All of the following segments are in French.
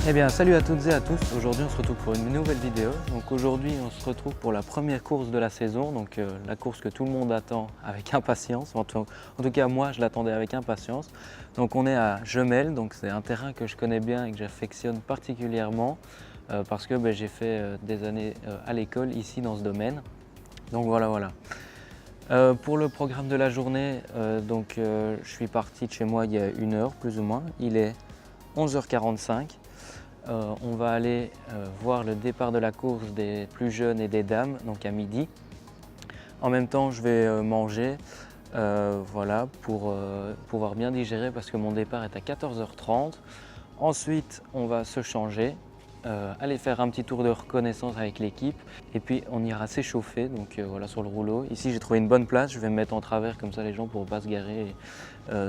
Eh bien salut à toutes et à tous, aujourd'hui on se retrouve pour une nouvelle vidéo. Donc aujourd'hui on se retrouve pour la première course de la saison, donc la course que tout le monde attend avec impatience, en tout cas moi je l'attendais avec impatience. Donc on est à Jemelle, donc c'est un terrain que je connais bien et que j'affectionne particulièrement parce que j'ai fait des années à l'école ici dans ce domaine. Donc voilà. Pour le programme de la journée, je suis parti de chez moi il y a 1 heure plus ou moins, il est 11h45. On va aller voir le départ de la course des plus jeunes et des dames, donc à midi. En même temps, je vais manger pour pouvoir bien digérer parce que mon départ est à 14h30. Ensuite, on va se changer, aller faire un petit tour de reconnaissance avec l'équipe et puis on ira s'échauffer sur le rouleau. Ici, j'ai trouvé une bonne place, je vais me mettre en travers comme ça les gens ne pourront pas se garer.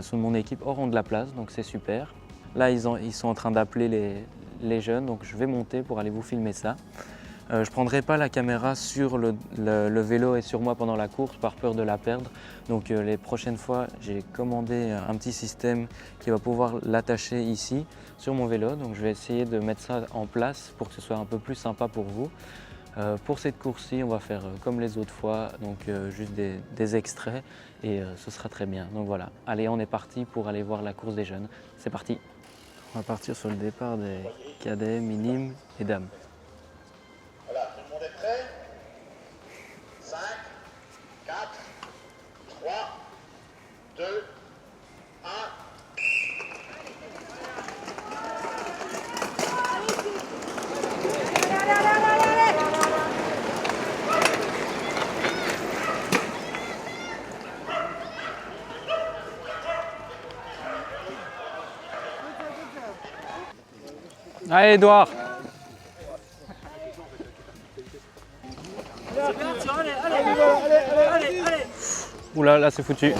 Sous mon équipe auront de la place, donc c'est super. Là, ils sont en train d'appeler les jeunes, donc je vais monter pour aller vous filmer ça. Je ne prendrai pas la caméra sur le vélo et sur moi pendant la course par peur de la perdre. Donc les prochaines fois, j'ai commandé un petit système qui va pouvoir l'attacher ici sur mon vélo. Donc je vais essayer de mettre ça en place pour que ce soit un peu plus sympa pour vous. Pour cette course-ci, on va faire comme les autres fois, donc juste des extraits et ce sera très bien. Donc voilà, allez, on est parti pour aller voir la course des jeunes. C'est parti! On va partir sur le départ des cadets, minimes et dames. Voilà, tout le monde est prêt? 5, 4, 3, 2, 1. Allez, Edouard! Oula, là c'est foutu.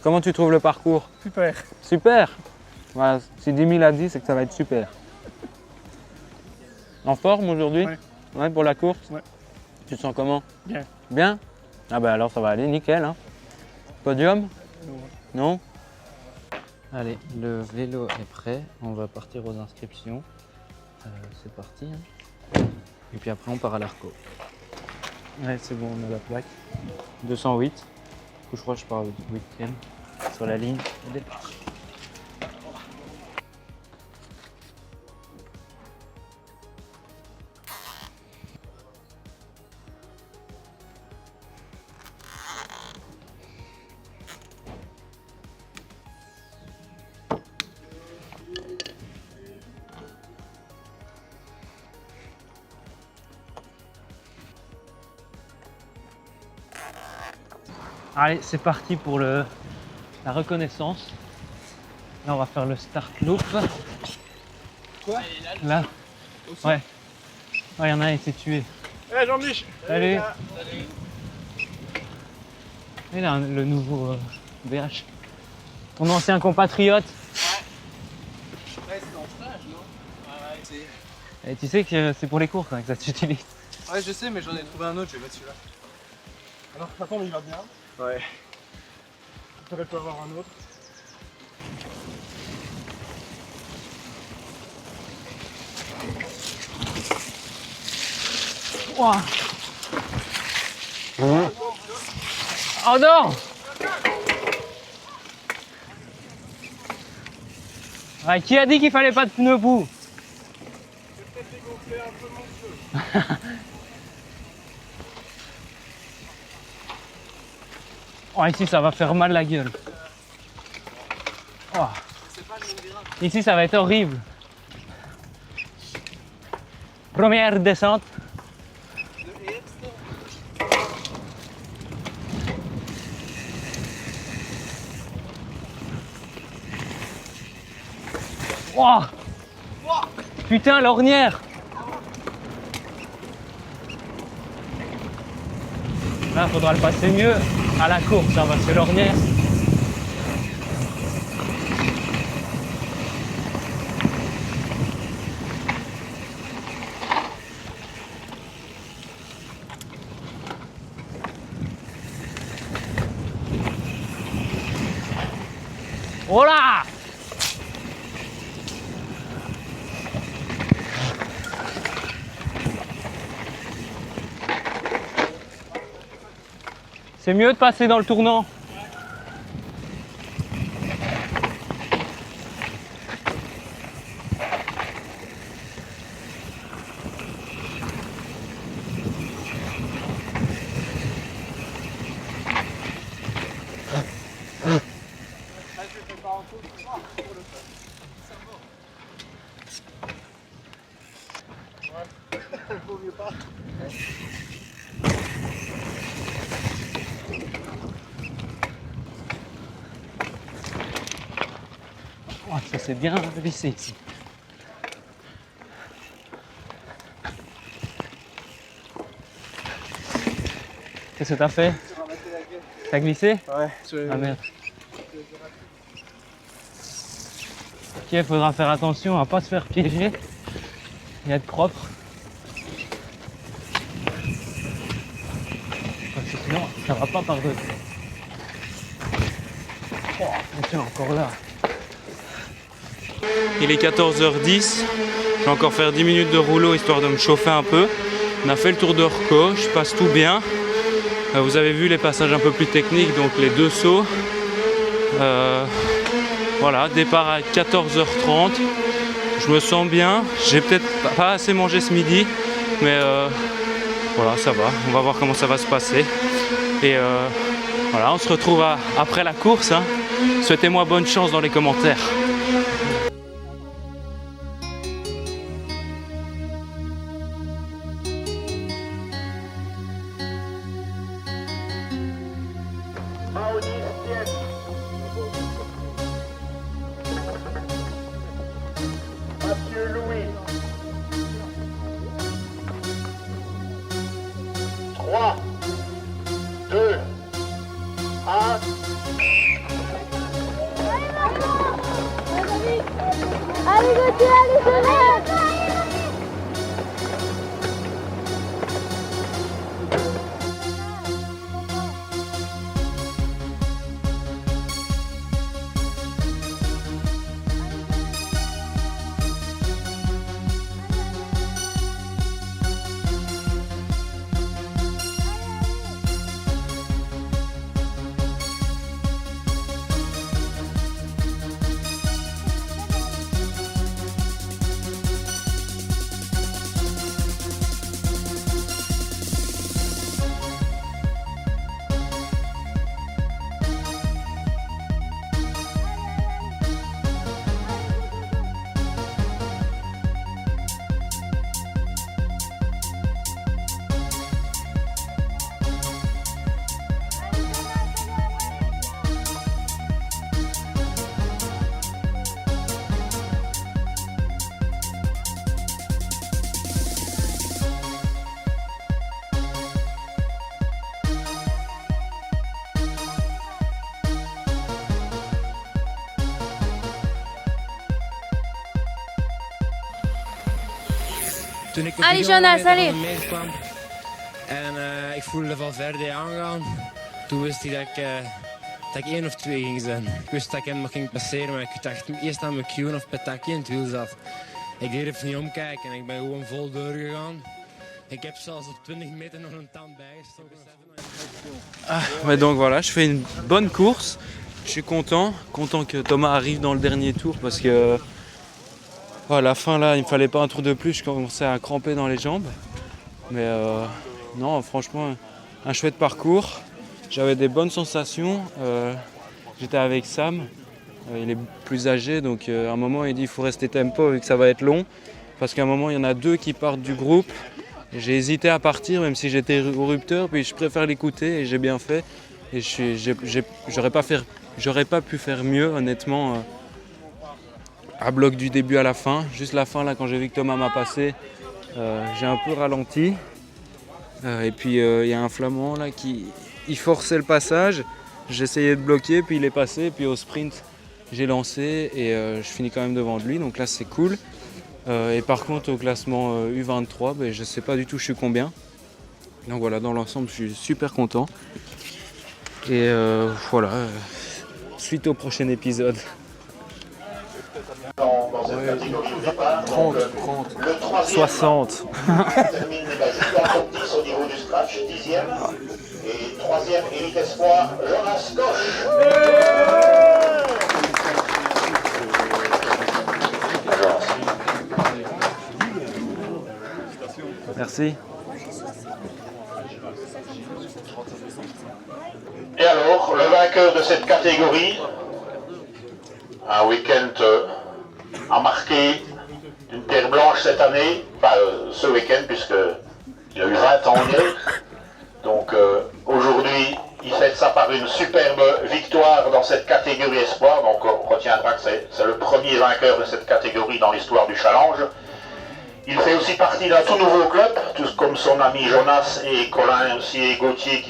Comment tu trouves le parcours? Super. Super! Voilà, si 10 000 a dit, c'est que ça va être super. En forme aujourd'hui? Ouais, pour la course? Ouais. Tu te sens comment? Bien. Bien? Ah bah alors ça va aller, nickel. Hein. Podium? Non? Allez, le vélo est prêt, on va partir aux inscriptions. C'est parti. Hein. Et puis après on part à l'Arco. Ouais, c'est bon, on a la plaque. 208. Du coup, je crois que je pars au 8e sur la ligne au départ. Allez, c'est parti pour la reconnaissance. Là, on va faire le start loop. Quoi? Là. Ouais. Il y en a un qui s'est tué. Eh Jean-Mich! Salut. Et là, le nouveau BH. Ton ancien compatriote. Ouais, c'est en stage, non? Ouais, c'est... Et tu sais que c'est pour les courses hein, que ça s'utilise. Ouais, je sais, mais j'en ai trouvé un autre, je vais mettre celui-là. Alors, par contre, il va bien. Ouais. J'aurais pu avoir un autre. Ouah. Oh non! Ouais, qui a dit qu'il fallait pas de pneus bout? J'ai peut-être dégonflé un peu mon feu. Oh, ici ça va faire mal la gueule. Oh. Ici ça va être horrible. Première descente. Oh. Putain, l'ornière. Là, faudra le passer mieux à la course, ça va, c'est l'ornière. Oh là! C'est mieux de passer dans le tournant. Vaut mieux pas. Oh, ça s'est bien glissé ici. Qu'est-ce que t'as fait? T'as glissé? Ouais. Ah merde. Ok, il faudra faire attention à pas se faire piéger et être propre. Parce que sinon, ça va pas par-dessus. Oh, attention, encore là. Il est 14h10. Je vais encore faire 10 minutes de rouleau histoire de me chauffer un peu. On a fait le tour de Orco, je passe tout bien. Vous avez vu les passages un peu plus techniques, donc les 2 sauts. Voilà, départ à 14h30. Je me sens bien. J'ai peut-être pas assez mangé ce midi, mais voilà, ça va. On va voir comment ça va se passer. Et voilà, on se retrouve après la course. Hein. Souhaitez-moi bonne chance dans les commentaires. Mathieu Louis. 3, 2, 1. Allez Gauthier, allez Jonathan! Toen ik op Allee, de Jonas, kilometer allee. van de meet kwam en ik voelde Valverde aangaan, toen wist ik dat ik 1 of 2 ging zijn. Ik wist dat ik hem nog ging passeren, maar ik dacht eerst aan McEwen of Petacchi in het wiel zat. Ik deed even niet omkijken en ik ben gewoon vol doorgegaan. Ik heb zelfs op 20 meter nog een tand bijgestoken. Ouais, donc voilà, je fais une bonne course. Je suis content que Thomas arrive dans le dernier tour parce que à la fin là, il me fallait pas un tour de plus, je commençais à cramper dans les jambes. Mais non, franchement, un chouette parcours. J'avais des bonnes sensations. J'étais avec Sam, il est plus âgé, donc à un moment il dit il faut rester tempo vu que ça va être long. Parce qu'à un moment il y en a 2 qui partent du groupe. J'ai hésité à partir même si j'étais au rupteur, puis je préfère l'écouter et j'ai bien fait. Et j'aurais pas pu faire mieux honnêtement à bloc du début à la fin. Juste la fin là quand j'ai vu que Thomas m'a passé, j'ai un peu ralenti. Et puis il y a un Flamand là qui forçait le passage. J'essayais de bloquer, puis il est passé, puis au sprint j'ai lancé et je finis quand même devant de lui, donc là c'est cool. Et par contre au classement U23, je ne sais pas du tout je suis combien. Donc voilà, dans l'ensemble je suis super content. Et voilà, suite au prochain épisode. dans cette catégorie de départ. 30, Donc, 30, le troisième 60. termine Victoire top 10 au niveau du scratch, 10e. Et troisième élite espoir, Jonas Koch. Merci. Et alors, le vainqueur de cette catégorie, un week-end a marqué une pierre blanche cette année, pas ce week-end puisqu'il a eu 20 ans hier. Donc aujourd'hui, il fête ça par une superbe victoire dans cette catégorie espoir. Donc on retiendra que c'est le premier vainqueur de cette catégorie dans l'histoire du challenge. Il fait aussi partie d'un tout nouveau club, tout comme son ami Jonas et Colin aussi et Gauthier,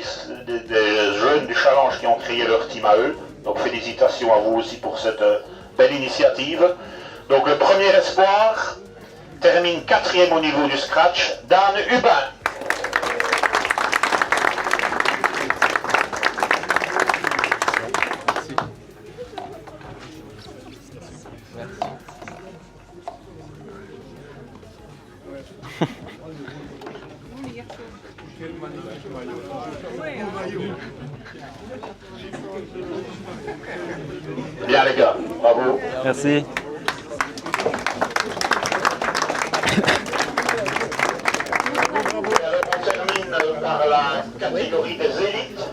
des jeunes du challenge qui ont créé leur team à eux. Donc félicitations à vous aussi pour cette belle initiative. Donc le premier espoir termine 4e au niveau du scratch, Dan Hubin. Bien les gars, bravo. Merci. On termine par la catégorie des élites.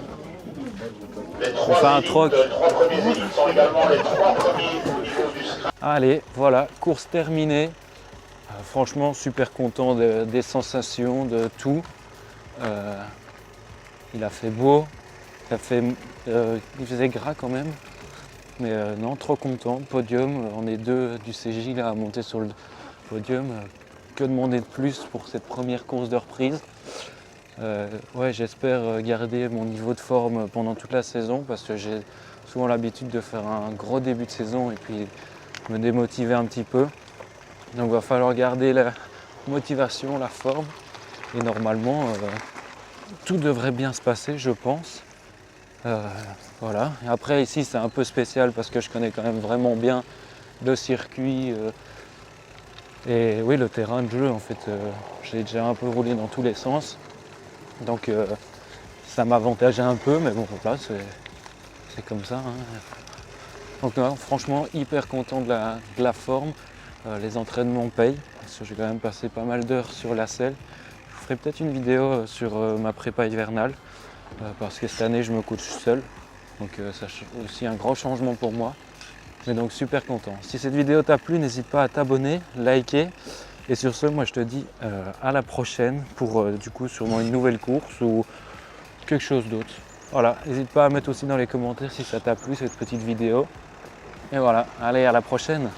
Les trois premiers élites sont également les 3 premiers au niveau du scratch. Allez, voilà, course terminée. Franchement, super content des sensations, de tout. Il a fait beau, il faisait gras quand même. Mais non, trop content. Podium, on est 2 du CJ là, à monter sur le podium. Que demander de plus pour cette première course de reprise? Ouais, j'espère garder mon niveau de forme pendant toute la saison parce que j'ai souvent l'habitude de faire un gros début de saison et puis me démotiver un petit peu. Donc il va falloir garder la motivation, la forme et normalement tout devrait bien se passer, je pense. Voilà. Et après ici c'est un peu spécial parce que je connais quand même vraiment bien le circuit et oui, le terrain de jeu en fait. J'ai déjà un peu roulé dans tous les sens. Donc ça m'avantageait un peu, mais bon voilà, c'est comme ça. Hein. Donc non, franchement hyper content de la forme. Les entraînements payent, parce que j'ai quand même passé pas mal d'heures sur la selle. Je ferai peut-être une vidéo sur ma prépa hivernale, parce que cette année je me coach seul. Donc c'est aussi un grand changement pour moi. Mais donc super content. Si cette vidéo t'a plu, n'hésite pas à t'abonner, liker. Et sur ce, moi je te dis à la prochaine pour du coup sûrement une nouvelle course ou quelque chose d'autre. Voilà, n'hésite pas à mettre aussi dans les commentaires si ça t'a plu cette petite vidéo. Et voilà, allez à la prochaine.